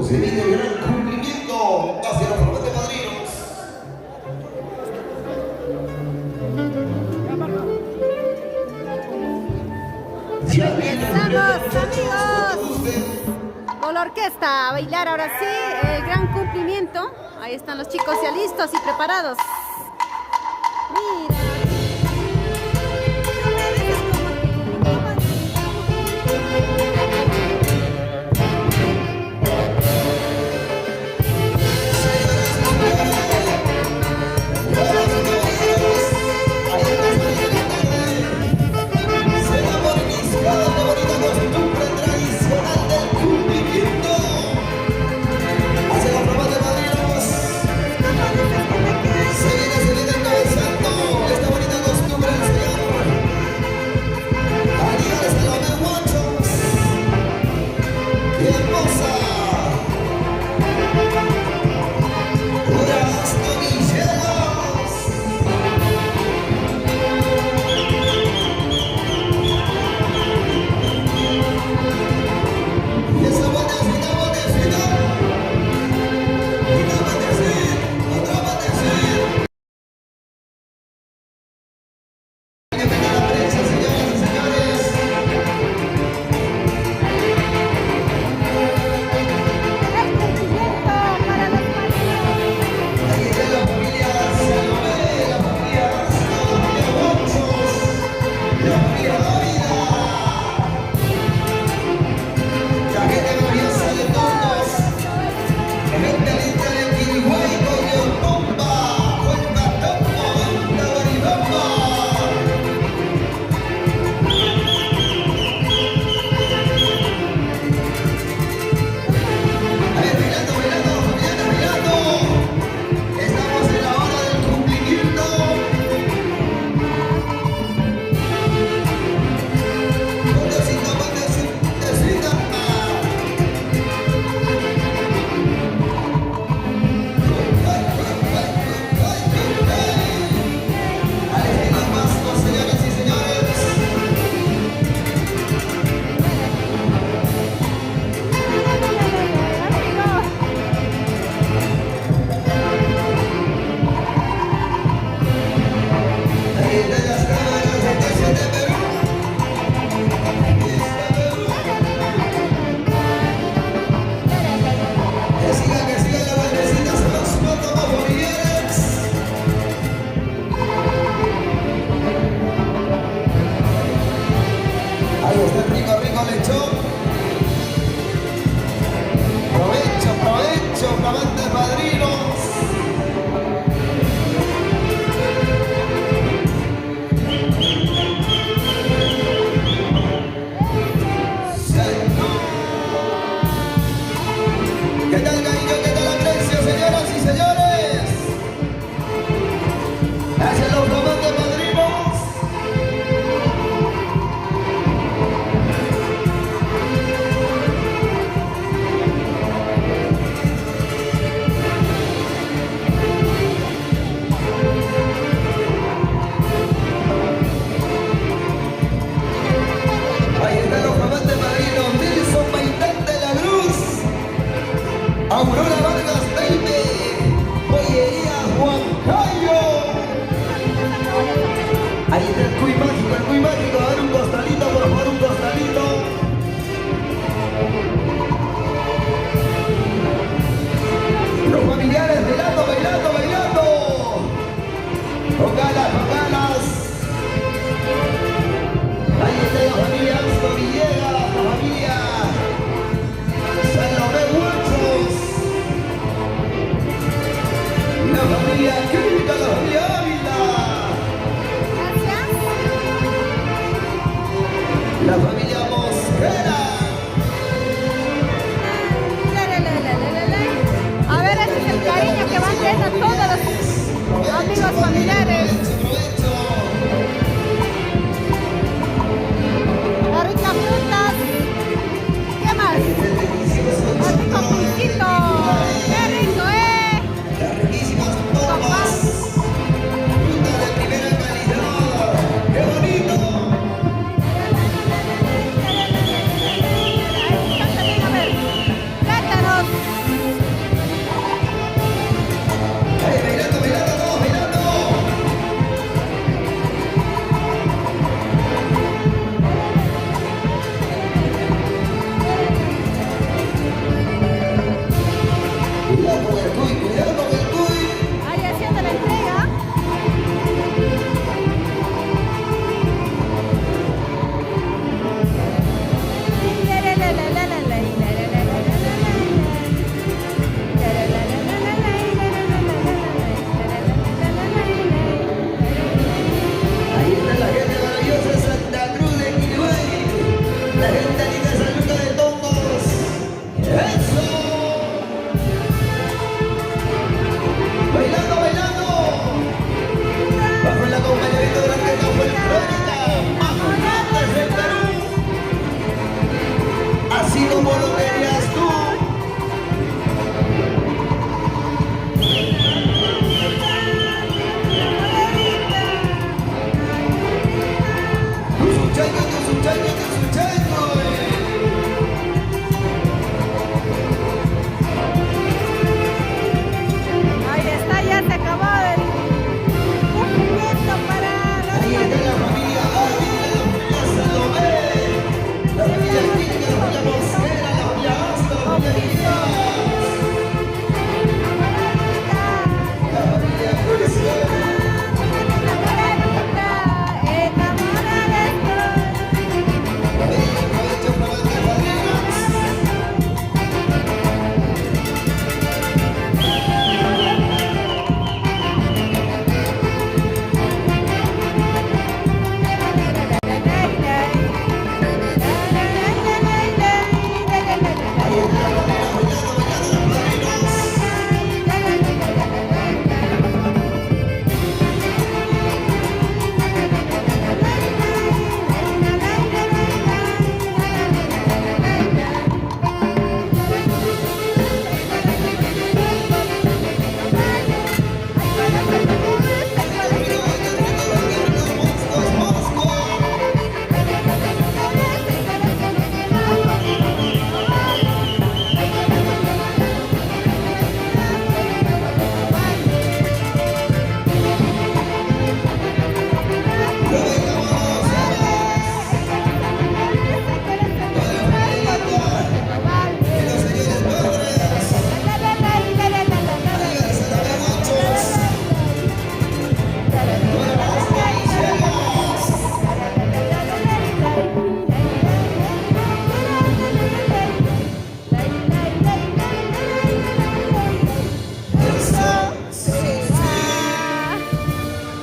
Se viene el gran cumplimiento hacia la forma de padrinos. Empezamos, amigos, con la orquesta a bailar ahora sí el gran cumplimiento. Ahí están los chicos ya listos y preparados. Mira. Se así como lo querías tú. Ahí está, ya se acabó el cumplimiento para los Ahí está la familia Ávila, la Salomé, la familia Artística, la familia Mosquera, la familia Asta, la familia Díaz, la familia Cruzco.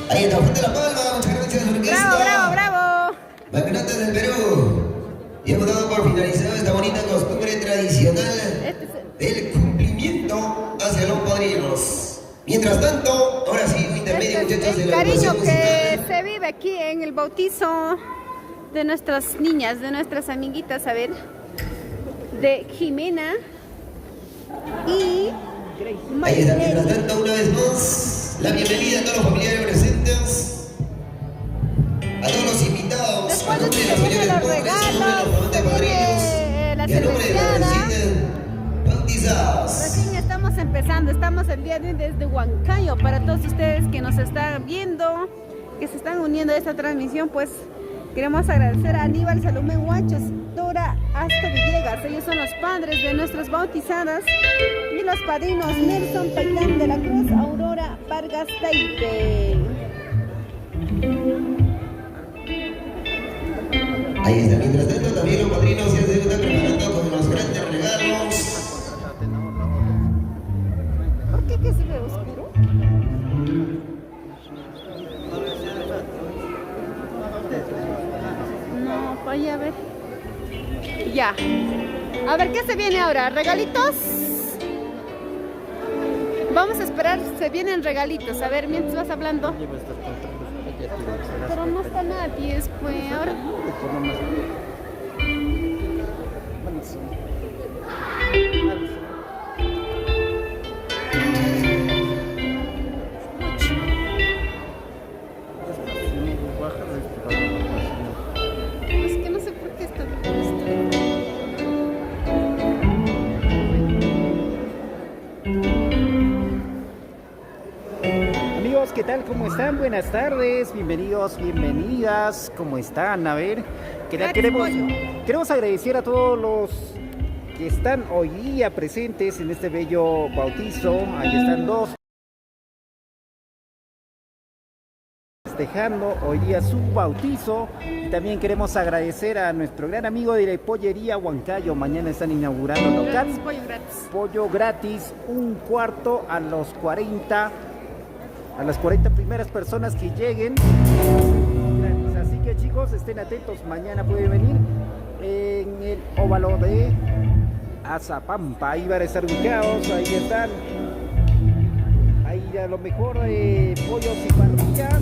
Ahí está, fuerte la palma, muchas gracias a la orquesta. Bravo, bravo, bravo. Magnates del Perú. Y hemos dado por finalizada esta bonita costumbre tradicional del cumplimiento hacia los padrinos. Mientras tanto, ahora sí, intermedio, Este es muchachos, de el la cariño agrupación que musical. se vive aquí en el bautizo de nuestras niñas, de nuestras amiguitas, a ver, de Jimena y Ahí está, mientras Maylene. tanto, una vez más, la bienvenida a todos los familiares presentes, a todos los invitados, a Después nombre de se los vienen señores los padres, a nombre de los regalos, se padrinos, viene la y a nombre de los cerveceada. recién bautizados. Recién estamos empezando, estamos el día de hoy desde Huancayo. Para todos ustedes que nos están viendo, que se están uniendo a esta transmisión, pues queremos agradecer a Aníbal Salomé Huachos, Dora Asto Villegas. Ellos son los padres de nuestras bautizadas y los padrinos Nelson Pailán de la Cruz, Aurora Vargas Taipe. Ahí está, mientras tanto también los padrinos ya se están preparando con los grandes regalos. ¿Por qué que se ve oscuro? No, vaya a ver. Ya. A ver, ¿qué se viene ahora? ¿Regalitos? Vamos a esperar, se vienen regalitos. A ver, mientras vas hablando. Pero no está nadie, pues ahora. Es que no sé por qué está esto. Amigos, ¿qué tal? ¿Cómo están? Buenas tardes, bienvenidos, bienvenidas. ¿Cómo están? A ver, Gratis pollo. queremos agradecer a todos los que están hoy día presentes en este bello bautizo. Ahí están dos festejando hoy día su bautizo. Y también queremos agradecer a nuestro gran amigo de la pollería Huancayo. Mañana están inaugurando local. Gratis, pollo gratis. Pollo gratis, un cuarto a los 40. A las 40 primeras personas que lleguen. Gratis. Así que chicos, estén atentos. Mañana pueden venir en el óvalo de Azapampa. Ahí van a estar ubicados. Ahí están. Ahí mira, lo mejor pollos y parrillas.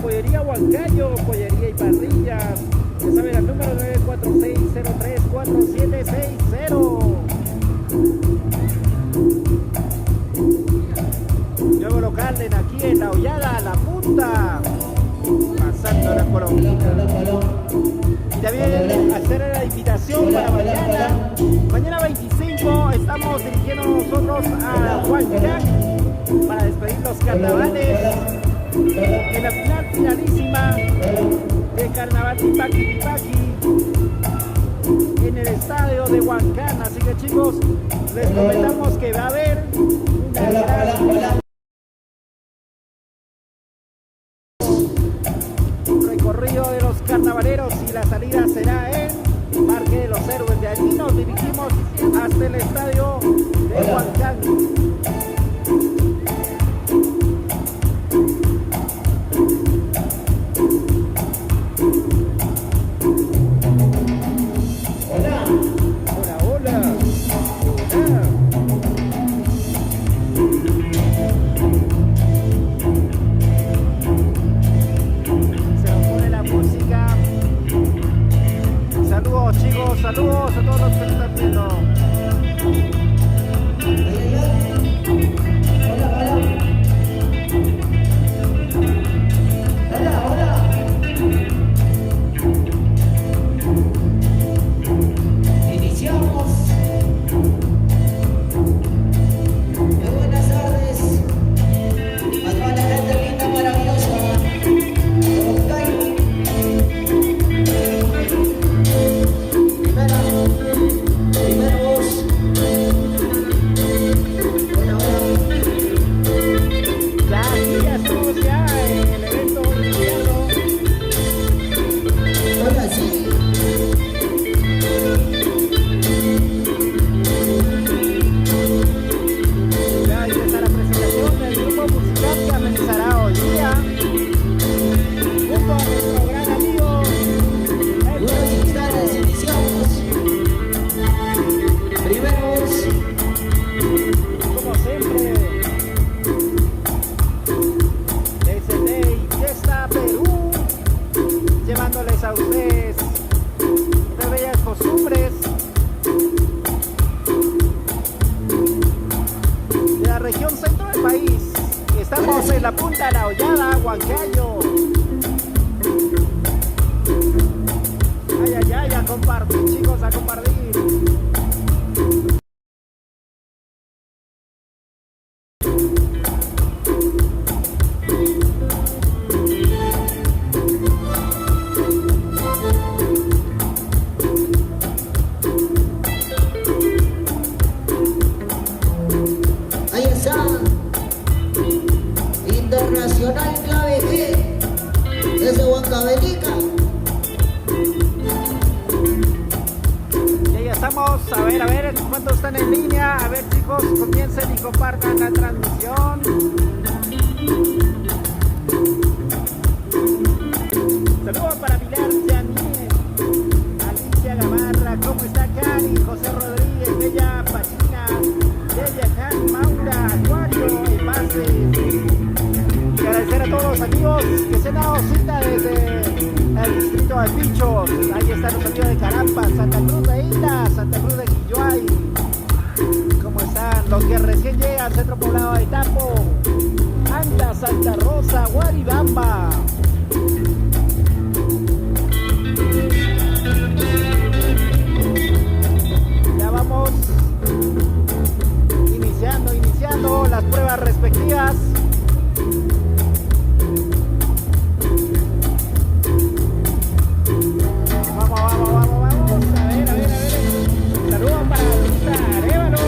Pollería Huancayo, pollería y parrillas. Ya saben, el número 946034760. Nuevo local de aquí en La Hollada, La Punta. Pasando la Colombia. Y también hacer la invitación para mañana. Mañana 25 estamos dirigiendo nosotros a Huancayo para despedir los carnavales. En la finalísima del carnaval Tipaqui en el estadio de Huancán. Así que chicos, les comentamos que va a haber una gran recorrido de los carnavaleros y la salida será en Parque de los Héroes. De allí nos dirigimos hasta el estadio de Huancán. Saludos a todos los que están viendo. Iniciamos. Muy buenas tardes a toda la gente linda, maravillosa. A ustedes de bellas costumbres de la región centro del país. Estamos en la punta de La Hollada, Huancayo. Ay, ay, ay, a compartir, chicos, a compartir. Internacional Clave G desde Huancavelica. Y ahí estamos, a ver cuántos están en línea. A ver chicos, comiencen y compartan la transmisión. Saludos para Pilar Janín, Alicia Gamarra, ¿cómo está Cari? José Rodríguez, Bella Pachina, Bella Can, Maura, Acuario, Pase. Y agradecer a todos los amigos que se han dado cita desde el distrito de Pichos. Ahí están los amigos de Carampa, Santa Cruz de Isla, Santa Cruz de Quilloay. ¿Cómo están? Los que recién llegan al centro poblado de Tapo, Anda, Santa Rosa, Guaribamba. Ya vamos iniciando las pruebas respectivas. Vamos. A ver. Saludos para Lisa Arevalo.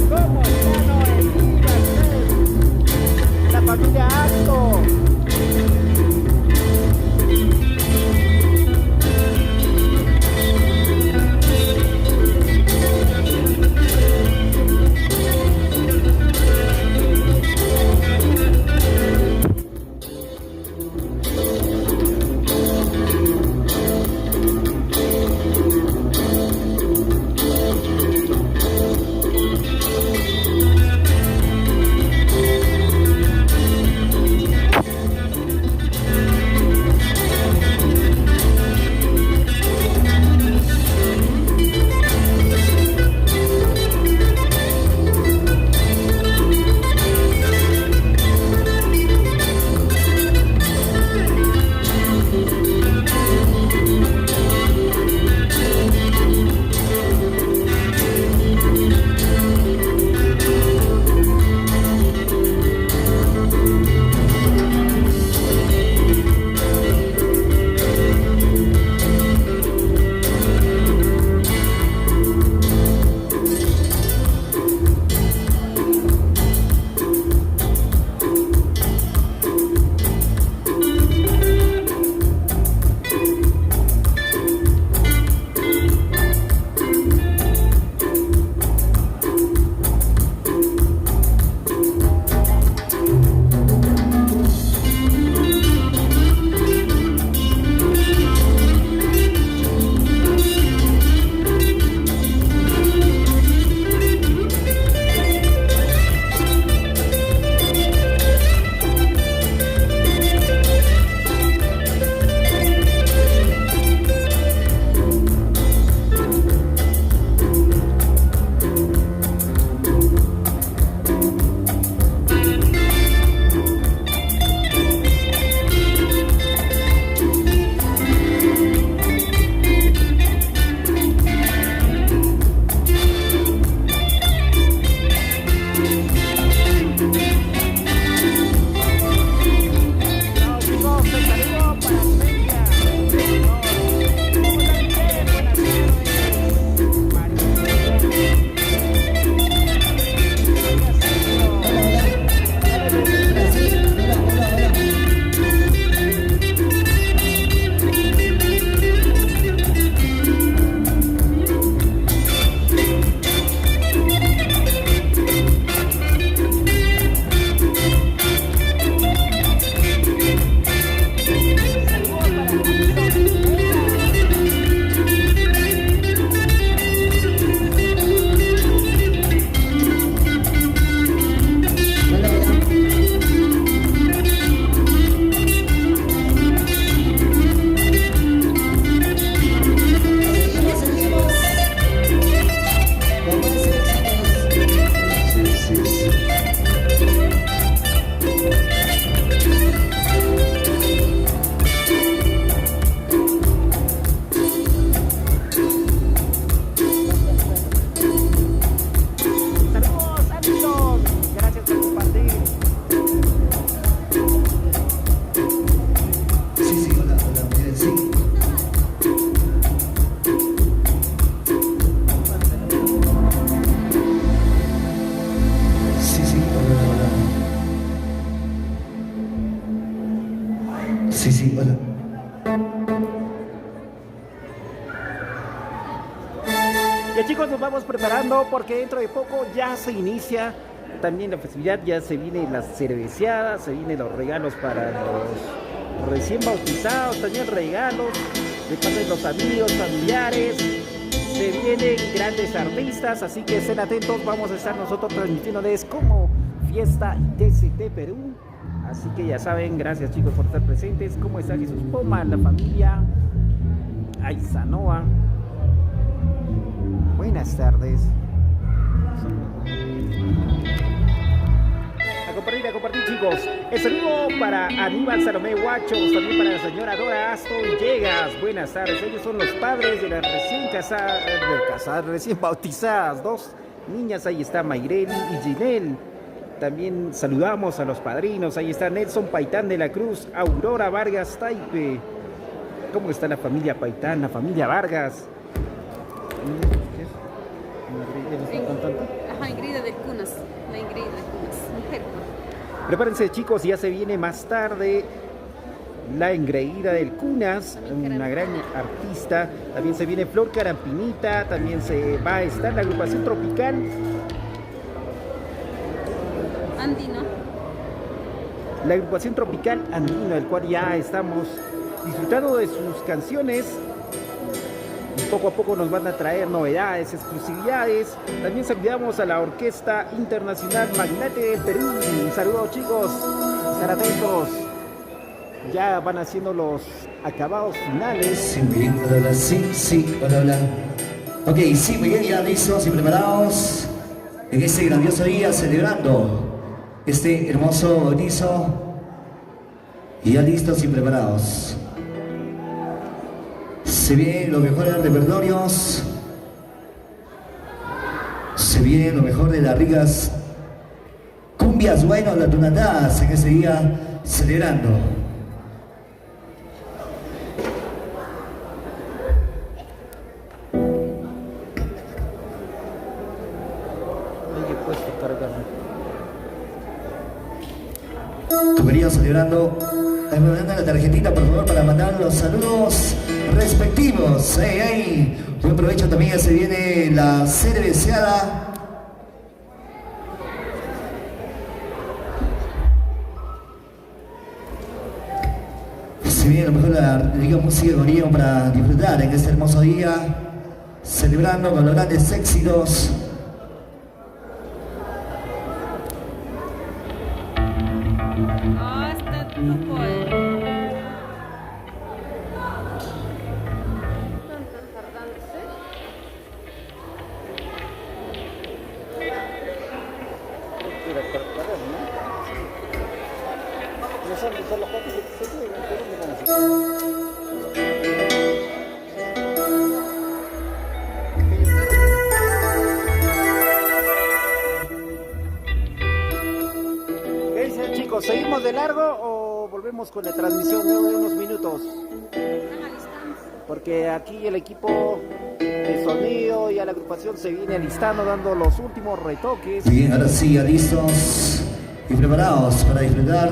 ¿Cómo están hoy? La familia Acto. Ya chicos, nos vamos preparando porque dentro de poco ya se inicia también la festividad, ya se viene la cerveceada, se vienen los regalos para los recién bautizados, también regalos de parte de los amigos, familiares, se vienen grandes artistas, así que estén atentos, vamos a estar nosotros transmitiéndoles como Fiesta TCT Perú, así que ya saben, gracias chicos por estar presentes. ¿Cómo está Jesús Poma, la familia Aizanoa? Buenas tardes. A compartir chicos. El saludo para Aníbal Salomé Huachos, también para la señora Dora Aston Llegas. Buenas tardes. Ellos son los padres de las recién casadas, recién bautizadas. Dos niñas, ahí está Mayreli y Ginel. También saludamos a los padrinos. Ahí está Nelson Paitán de la Cruz, Aurora Vargas Taipe. ¿Cómo está la familia Paitán, la familia Vargas? Ajá, Ingrida del Cunas. La Ingrida del Cunas. Mujer. Prepárense chicos, ya se viene más tarde la engreída del Cunas, una gran artista. También se viene Flor Carampinita, también se va a estar la agrupación tropical Andino. La agrupación tropical Andino, del cual ya estamos disfrutando de sus canciones. Y poco a poco nos van a traer novedades, exclusividades. También saludamos a la Orquesta Internacional Magnate de Perú. Un saludo chicos, estar atentos. Ya van haciendo los acabados finales. Sí, muy bien, hola, sí, hola. Ok, sí, muy bien, ya listos y preparados en este grandioso día celebrando este hermoso bautizo. Y ya listos y preparados. Se vienen los mejores repertorios, se viene lo mejor de las ricas cumbias, buenos, las tunatadas en ese día celebrando. Tubería celebrando. Me mandan la tarjetita por favor para mandar los saludos respectivos. Buen provecho, también ya se viene la cerveceada. Se viene a lo mejor la rica música de Gorillo para disfrutar en este hermoso día, celebrando con los grandes éxitos. ¿Qué dicen chicos? ¿Seguimos de largo o volvemos con la transmisión de unos minutos? Porque aquí el equipo de sonido y a la agrupación se viene alistando, dando los últimos retoques. Bien, ahora sí, ya listos y preparados para disfrutar.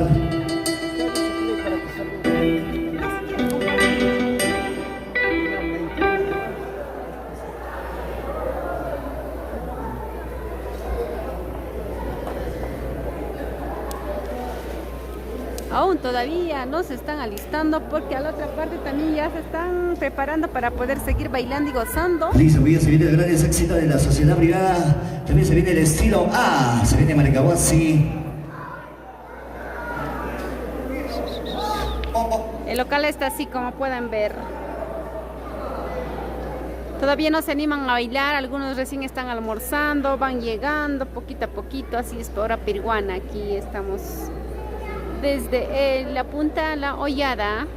Aún todavía no se están alistando porque a la otra parte también ya se están preparando para poder seguir bailando y gozando. Listo, muy bien, se viene el gran éxito de la Sociedad Privada. También se viene el estilo A, se viene Maricahuasi. El local está así como pueden ver. Todavía no se animan a bailar, algunos recién están almorzando, van llegando poquito a poquito, así es hora peruana. Aquí estamos desde la punta La Hollada,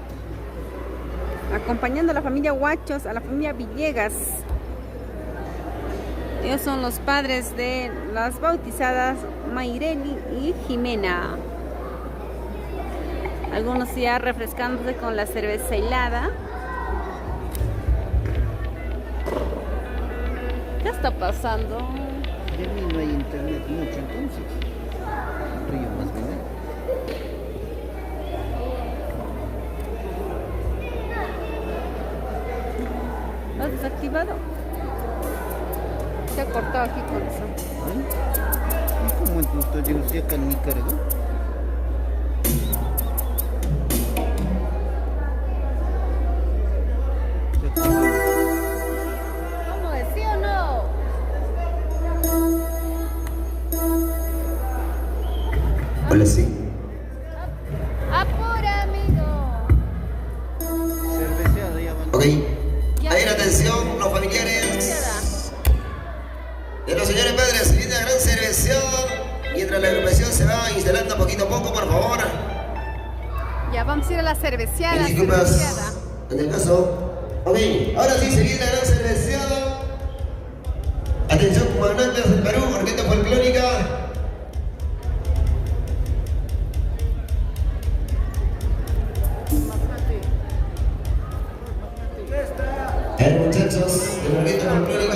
acompañando a la familia Huachos, a la familia Villegas. Ellos son los padres de las bautizadas Mayreli y Jimena. Algunos ya refrescándose con la cerveza helada. ¿Qué está pasando? Ya no hay internet mucho entonces. Río más bien. ¿Lo has desactivado? Se ha cortado aquí con eso. ¿Cómo entonces llegó acá en Nicaragua? ¿Cómo es? ¿Sí o no? Hola, sí. Apura, amigo. Cerveceada ya van. Ok. Ya. A ver, atención, los familiares de los señores padres, se viene la gran cerveceada. Mientras la agrupación se va instalando poquito a poco, por favor. Ya vamos a ir a la cerveceada. Mil disculpas. En el caso. Ok, ahora sí se viene la gran cerveceada. Atención, comandantes del Perú, orquesta folclórica. Muchachos de la orquesta folclórica.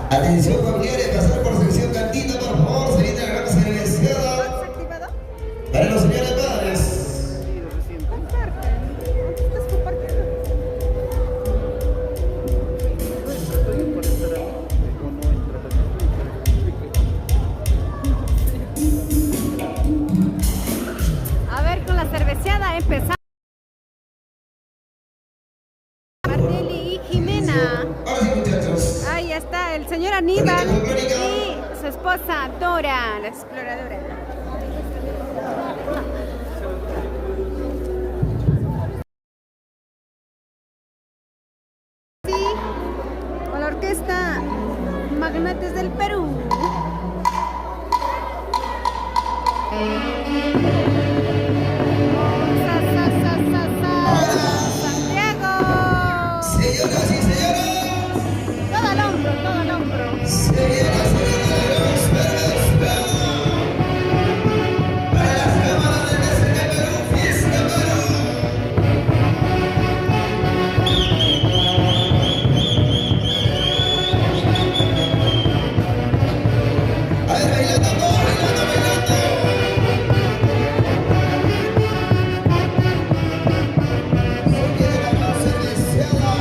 Atención familiares, pasar por sección cantina, por favor, se viene la gran cerveceada. ¿Has activado? Para los señores padres. Comparte. ¿Estás compartiendo? A ver, con la cerveceada empezamos. Martelli y Jimena. Ahora sí, muchachos. Ahí está el señor Aníbal y su esposa Dora, la exploradora. Sí, con la orquesta Magnates del Perú. Sa, sa, sa, sa, sa. Santiago. Señoras y señores, Todo al hombro, todo al hombro. se viene la cerveceada. Para las cámaras del DCT Perú, Fiesta Perú. A ver, bailando todos, bailando, bailando. Se viene la gran cerveceada.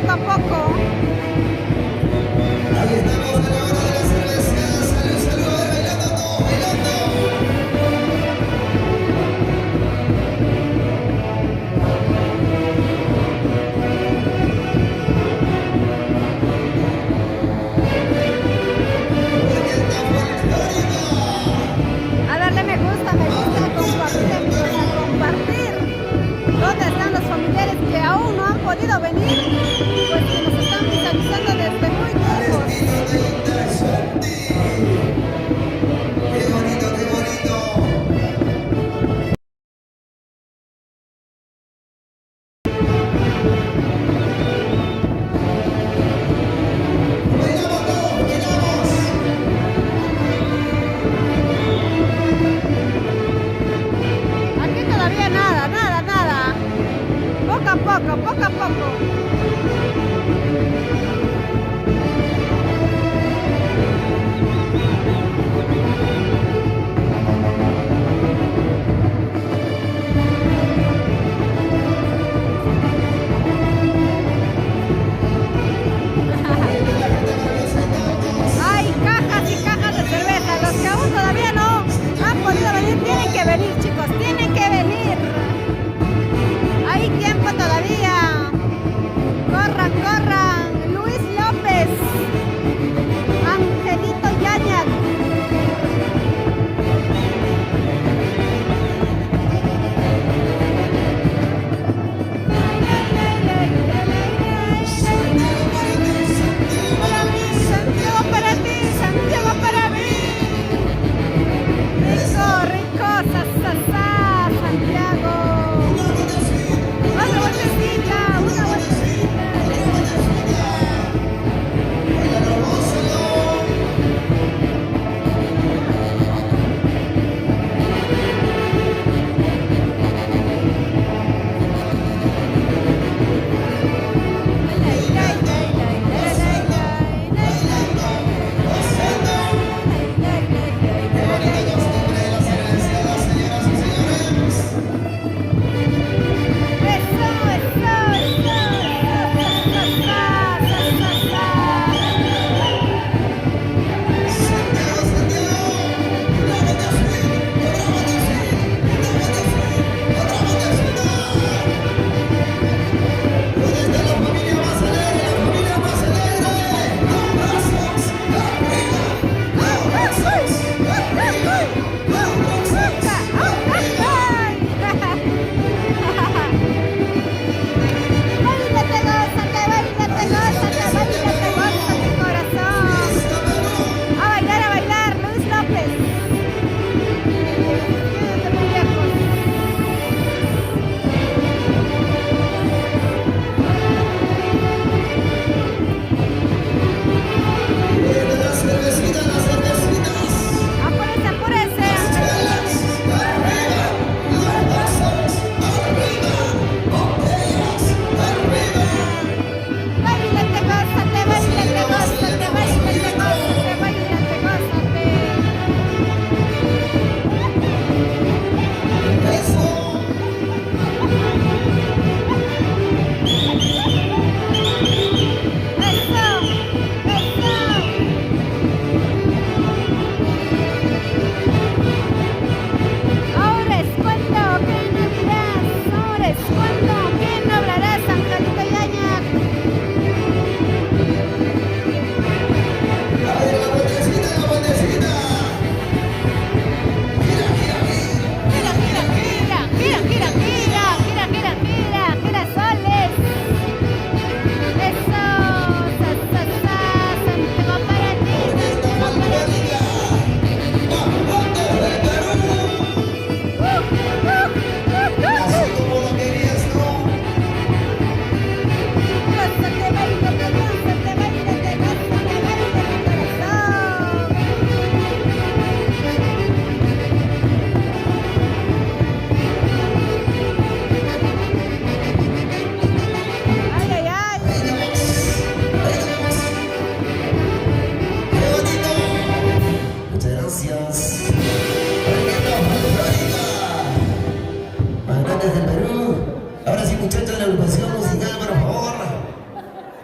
poco a poco. Ahí estamos a la hora de la cerveza. Salud, salud, a ver, bailando todos, bailando. Porque esta folclórica. A darle me gusta, compartir, amigos, a compartir. ¿Dónde están los familiares que aún no han podido venir? Pues que nos están visualizando desde muy Al lejos. estilo de interesante. Qué bonito, qué bonito. Bailamos todos, bailamos. Aquí todavía nada, nada, nada. Poco a poco, poco a poco. Hay cajas y cajas de cerveza. Los que aún todavía no han podido venir, tienen que venir, chicos, tienen que venir. Hay tiempo todavía.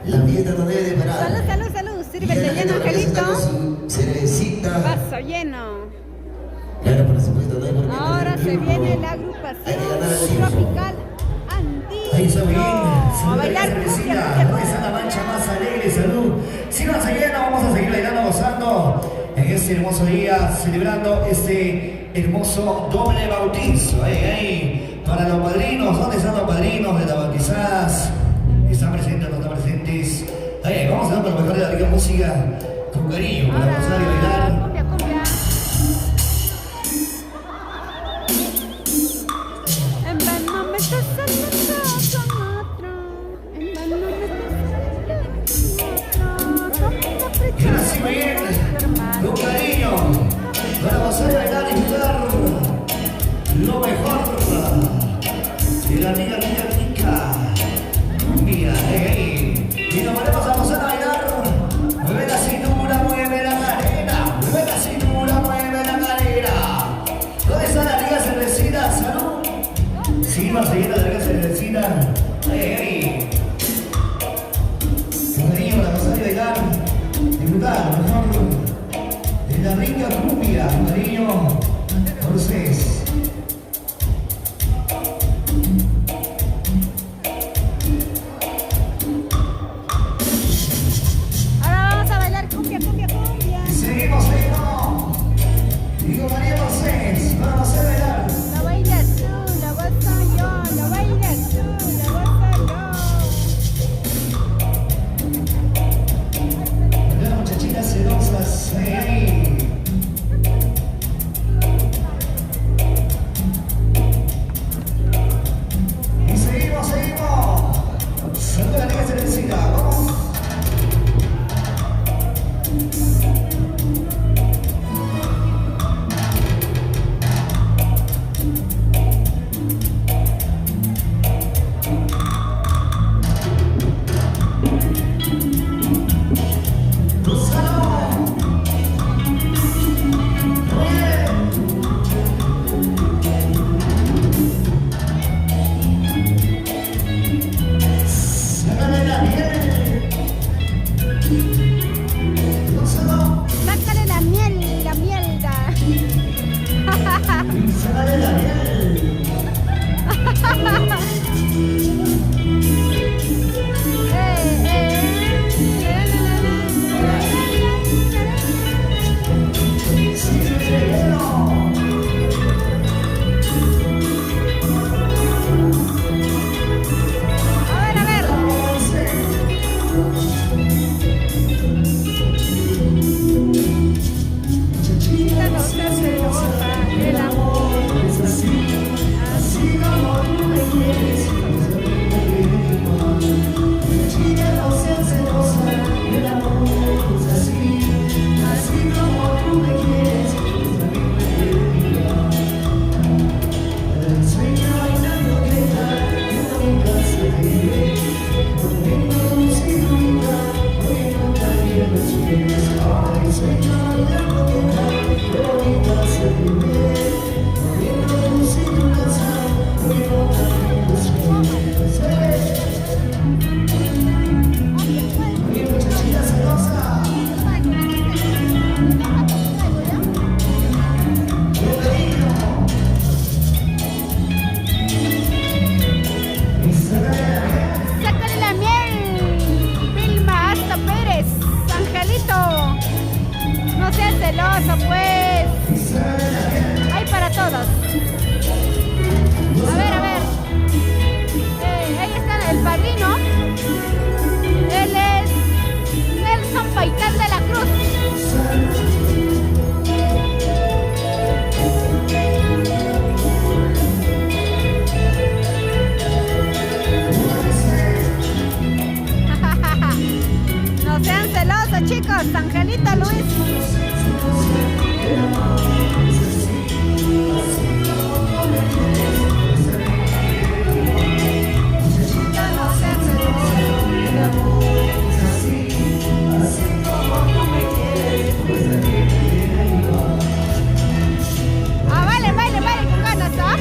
La fiesta no debe de parar. Salud, salud, salud. Y Sírvete la gente lleno, regresa Angelito. con su cervecita. Vaso lleno. Claro, por supuesto, no hay por qué Ahora perder se tiempo. viene la Hay que agrupación ganar el tiempo. tropical Ahí está bien. andino. A Salud, bailar cervecita. cumbia, ¿Dónde está la mancha más alegre? Salud. Síganse lleno, vamos a seguir bailando, gozando en este hermoso día, celebrando este hermoso doble bautizo. Para los padrinos, ¿dónde están los padrinos de las bautizadas? ¿Están presentes o no están presentes? Vamos a dar por lo mejor de la rica música con cariño para gozar y bailar. Cumbia, cumbia. En vano me estás hablando con otro. En vano me estás hablando con otro. Y ahora sí, muy bien, con cariño, para gozar y bailar y disfrutar lo mejor de la rica cumbia. Y nos ponemos a gozar a bailar. Mueve la cintura, mueve la cadera. Mueve la cintura, mueve la cadera. ¿Dónde está la rica cervecita? Salud. Sí, vamos a seguir la rica cervecita. Con cariño para gozar y bailar. Disfrutar lo mejor de la rica cumbia. Con cariño por ustedes. Ahora vamos a bailar cumbia, cumbia, cumbia. Y seguimos. Digo María Mercedes, vamos a bailar. Lo bailas tú, lo gozo yo. Lo bailas tú, lo gozo yo. Las muchachitas celosas, ahí. Y seguimos. Saluda la rica cervecita, vamos. Sácale la miel, la mielda. A ver. Chiquita, no seas celosa, el amor es así como tú me quieres. Chiquita, no seas celosa, el amor es así como tú me quieres. Sueña bailando que nunca se vive, poniendo tu cintura, poniendo también los pies. Ay, sueña bailando que nunca se vive, poniendo tu cintura, poniendo también los pies. Oye, muchachita celosa. Sácale la miel, Vilma Asta Pérez, Angelito. No seas celoso, pues. Hay para todos. A ver. Ahí está el padrino. Él es Nelson Paitán de la Cruz. No sean celosos, chicos. Angelito Luis. Ah, vale, con ganas, ¿ah?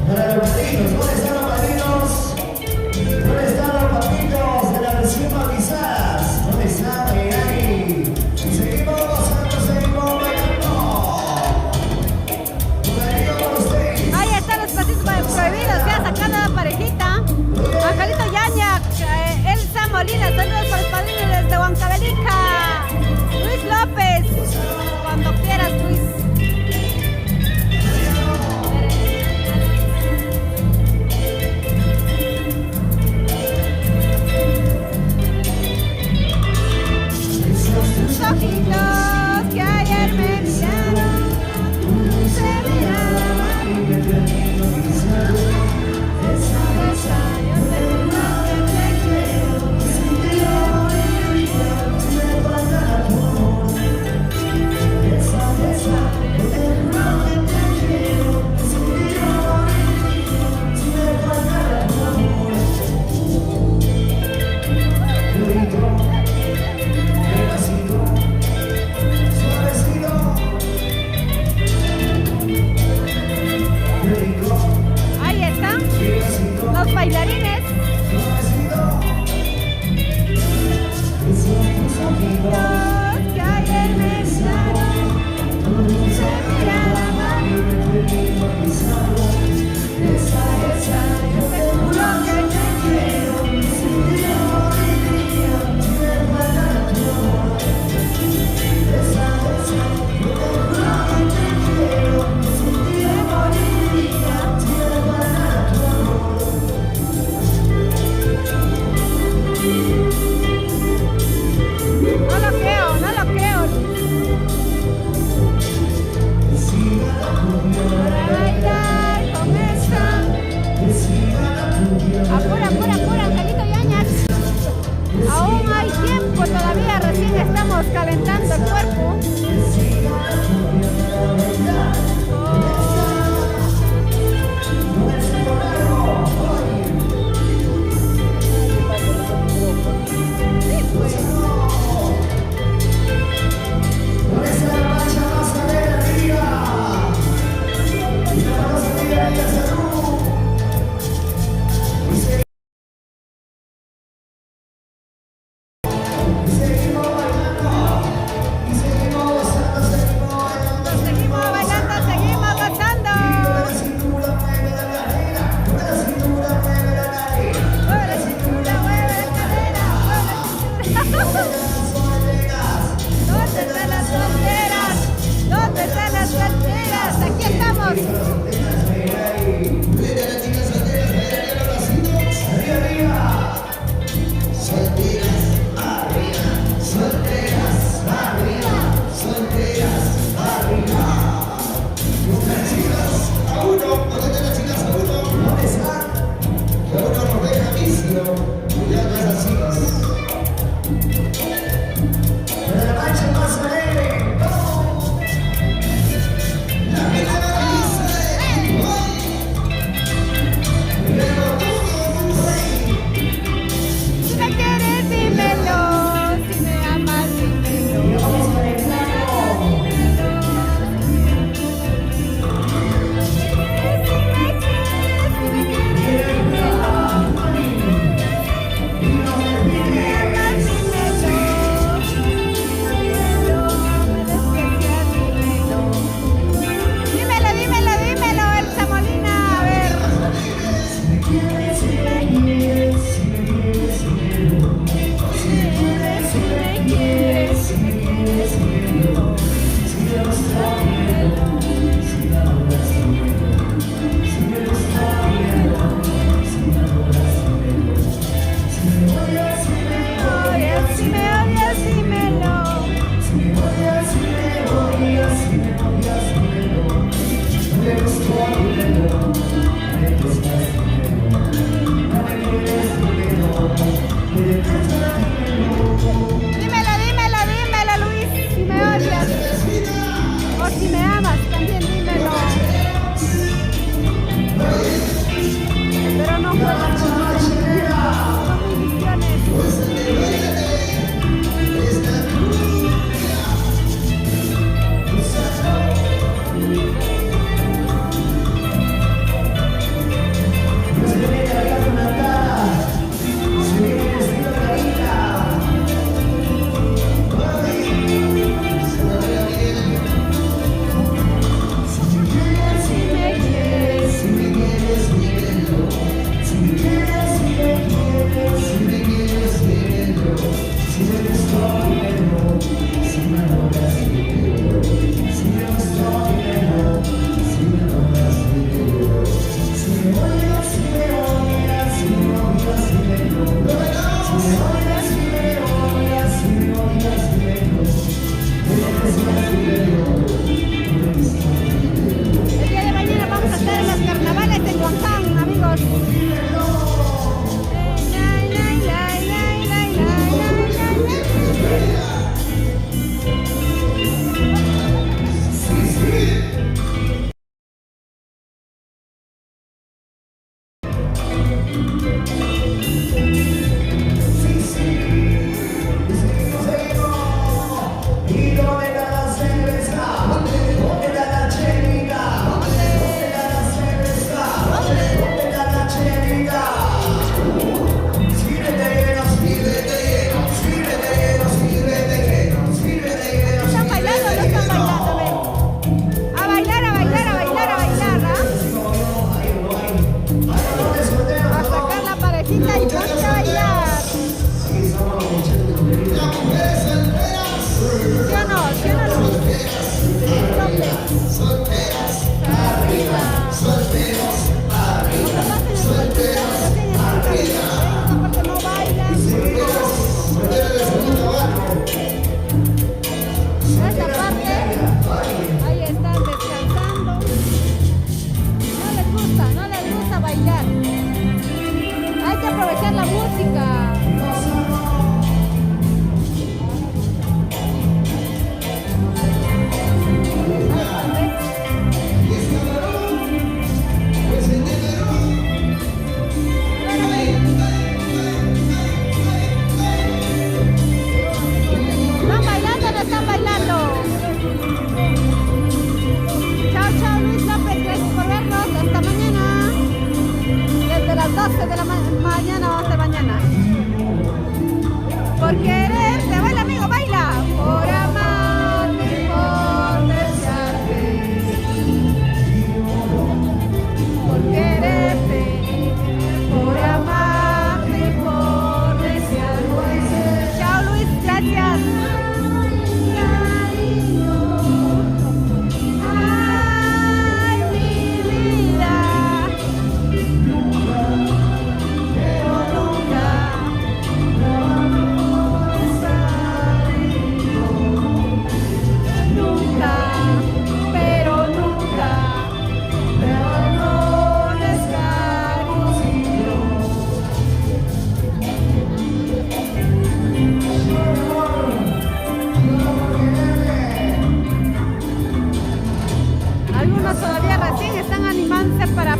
Para los padrinos, ¿dónde están los padrinos? ¿Dónde están los papitos de las recién bautizadas? ¿Dónde están, Megani? Seguimos gozando, seguimos bailando. Un cariño por ustedes. Ahí están los pasitos prohibidos, ya sacando la parejita. Angelito Yaña, Elsa Molina, saludos para los padrinos desde Huancavelica. Luis López, cuando quieras, Luis. Tus ojitos que ayer me miraron, se miraban. Esa, yo te juro que te quiero. Ahí están los bailarines. Que ayer me miraron, se miraban. Esa, yo te juro que te quiero. No lo creo, no lo creo. Para bailar con esa. Apura, apura, apura, Angelito Yañas. Aún hay tiempo todavía, recién estamos calentando el cuerpo.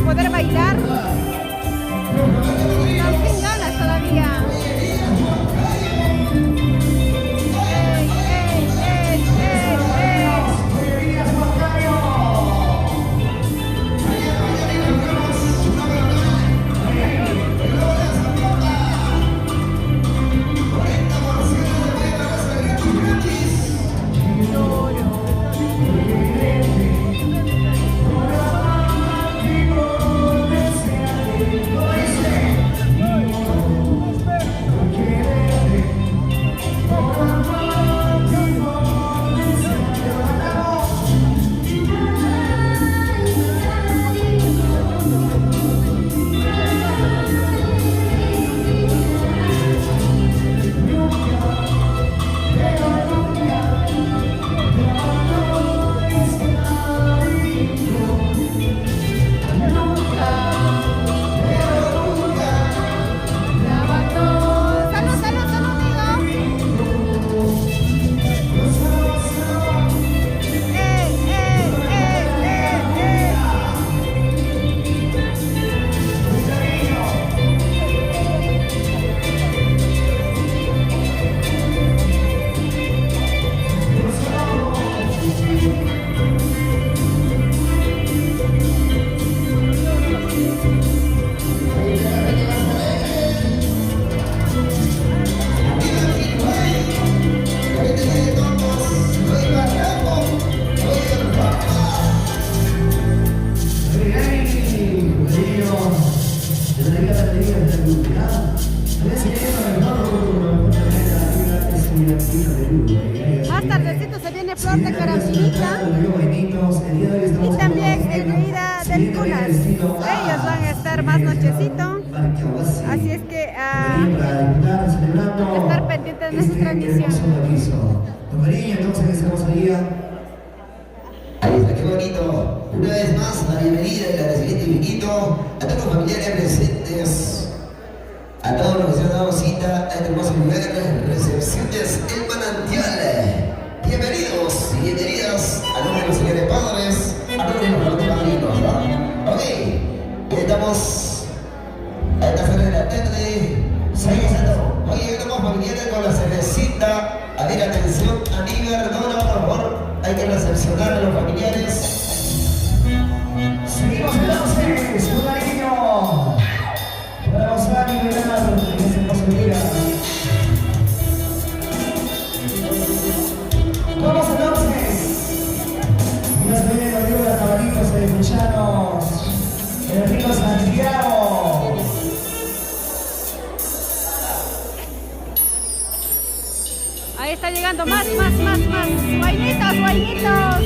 poder bailar. Están sin ganas todavía. Más tardecito se viene Flor de Caraminita y también Elvira del Cunas. Ellos van a estar más nochecito, así es que estar pendientes de nuestra transmisión. Ahí está, qué bonito. Una vez más, la bienvenida y la recibida y piquito a todos los familiares presentes, a todos los que se han dado cita a este hermoso lugar, Recepciones El Manantial. Bienvenidos y bienvenidas a nombre de los señores padres, a nombre de los padrinos, ¿no? Ok, estamos a esta hora de la tarde. Seguimos a todo. Oye, estamos familiares con la cervecita. A ver, atención, Aníbal, Dora, por favor. Hay que recepcionar a los familiares. Seguimos entonces, un cariño para mostrar y liberar en este hermoso día. Vamos entonces. Nos viene la viuda de Tabaritos de Luchanos, el río Santiago. Ahí está llegando más. Guainitos, guainitos.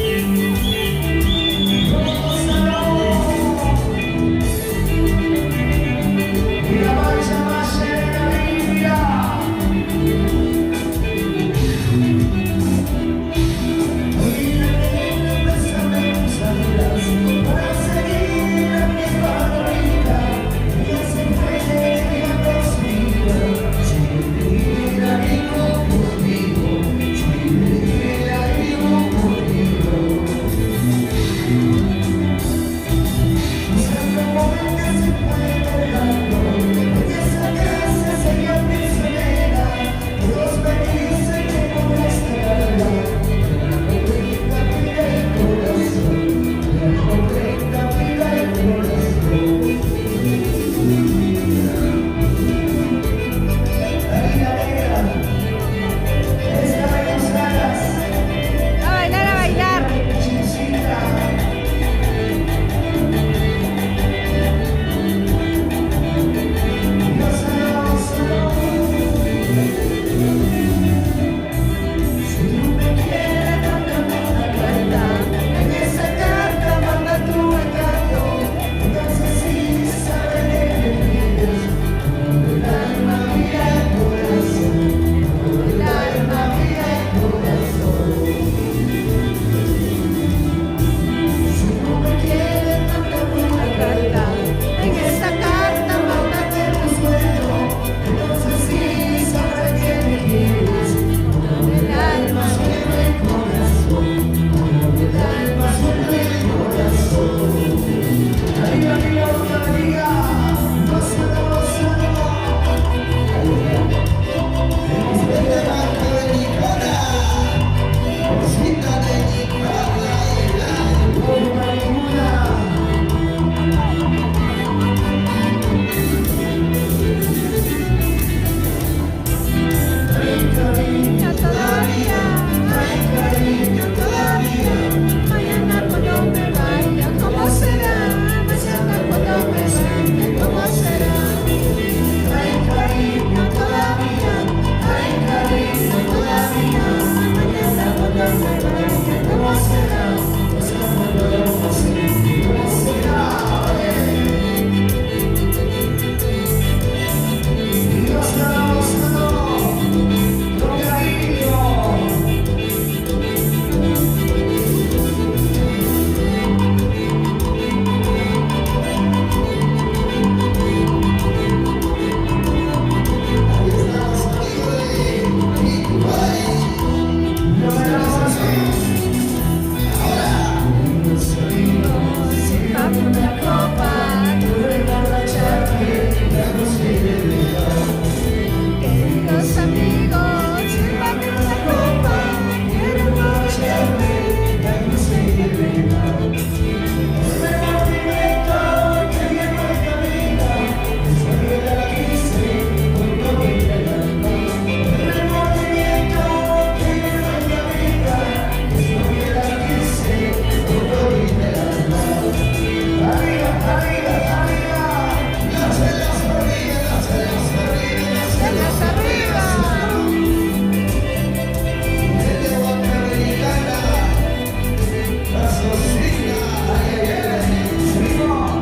Celdas arriba.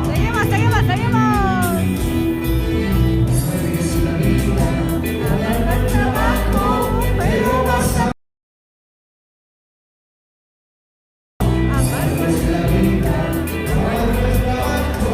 Seguimos, seguimos, seguimos. A ver, trabajo, pero vas a... Amargo es la vida, amargo es trabajo,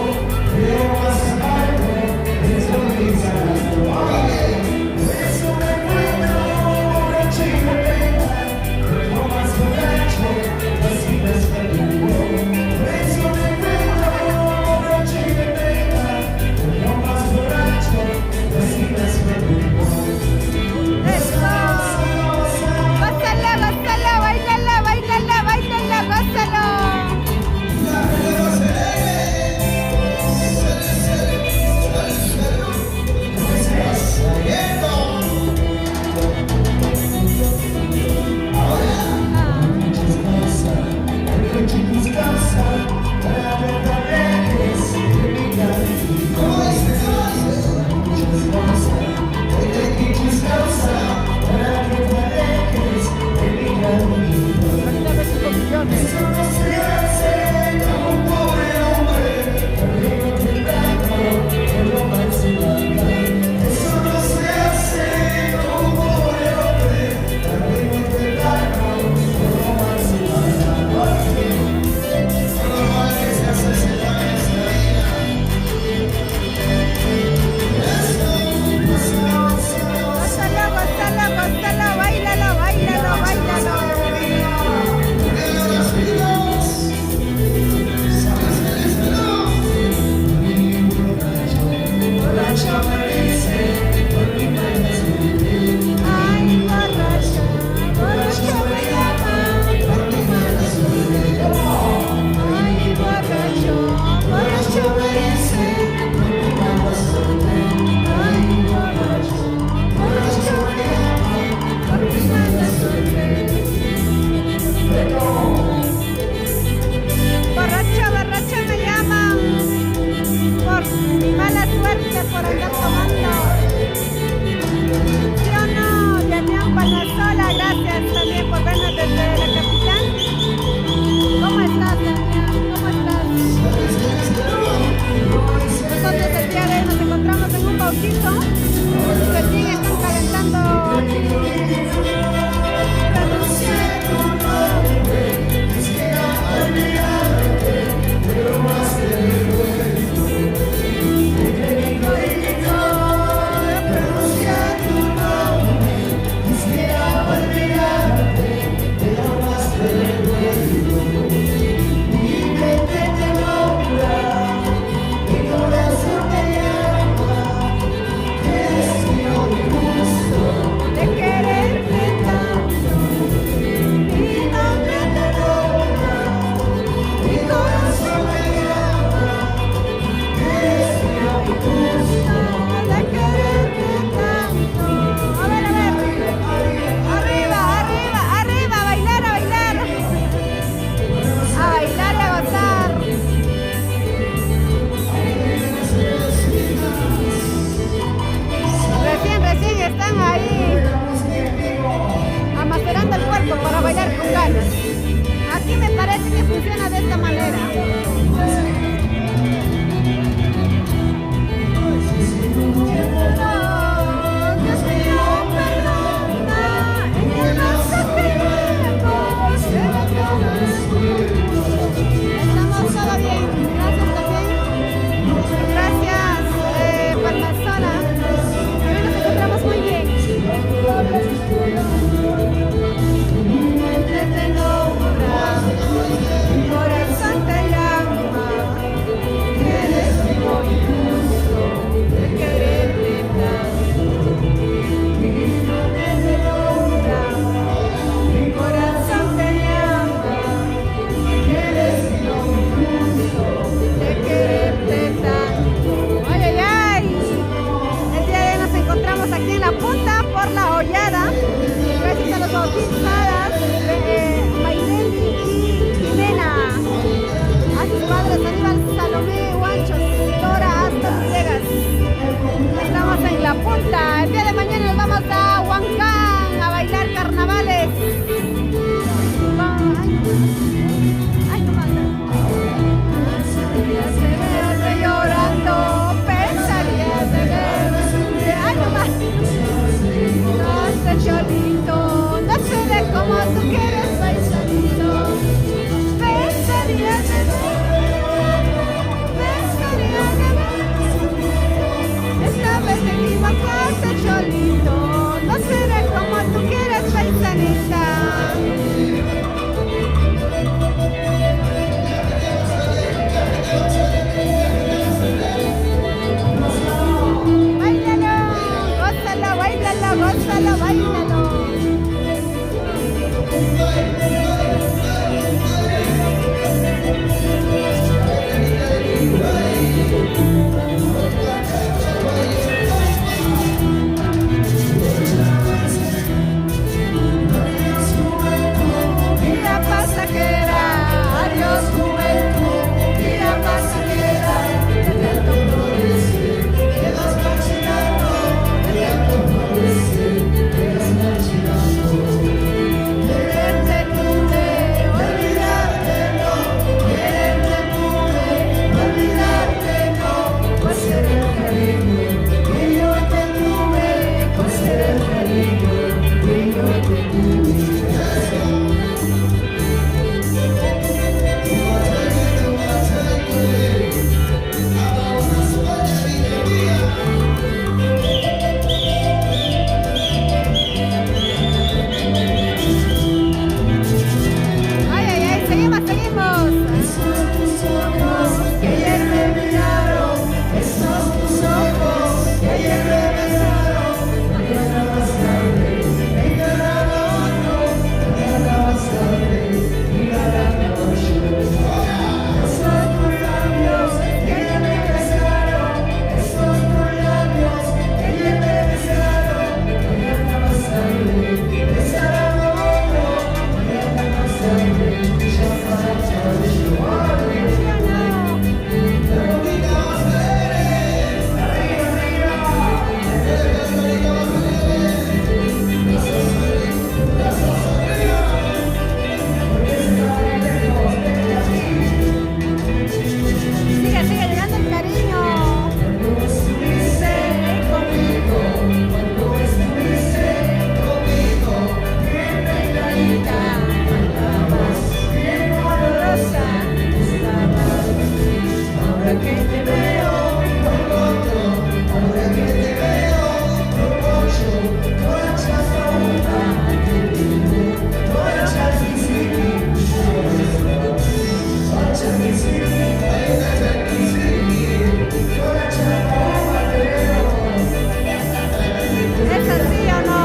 ¿Es así o no,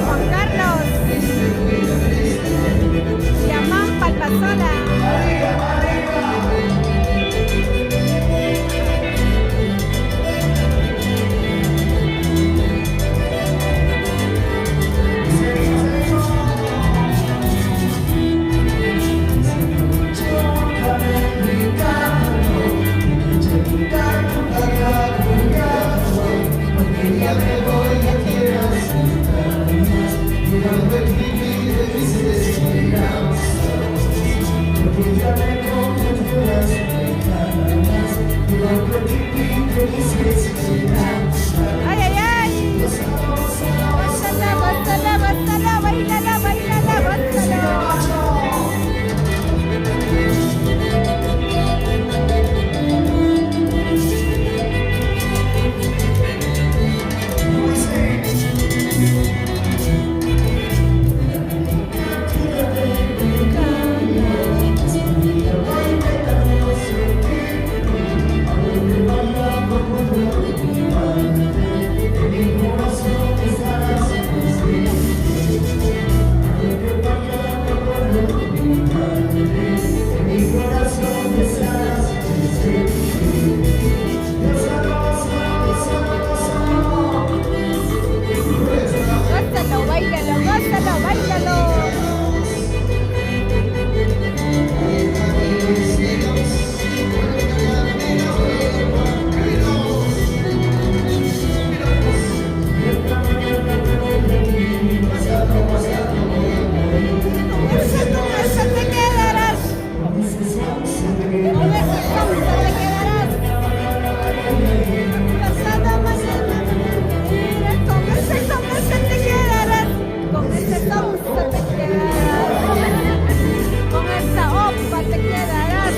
Juan Carlos? Llaman Palpasola. Ay, ay, ay. Gózala, gózala, gózala, bailala, bailala, gózala. Gózalo, bailalo, gózalo, bailalo. Con esa te quedarás. Con esa salsa te quedarás. Pasada mañana. Mira, con esa te quedarás. Con esa salsa te quedarás. Con esa opa te quedarás.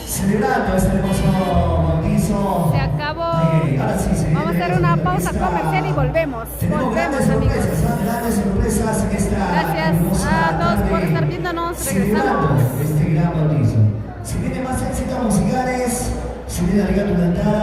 celebrando este hermoso bautizo. Se acabó. Ahora sí, Vamos a hacer una pausa comercial y volvemos. Tenemos grandes Volvemos, amigos. sorpresas, grandes sorpresas en esta Gracias hermosa a todos por tarde, estar viéndonos. celebrando Regresamos. este gran bautizo. Si viene más éxitos musicales, si viene Arigato Dantada.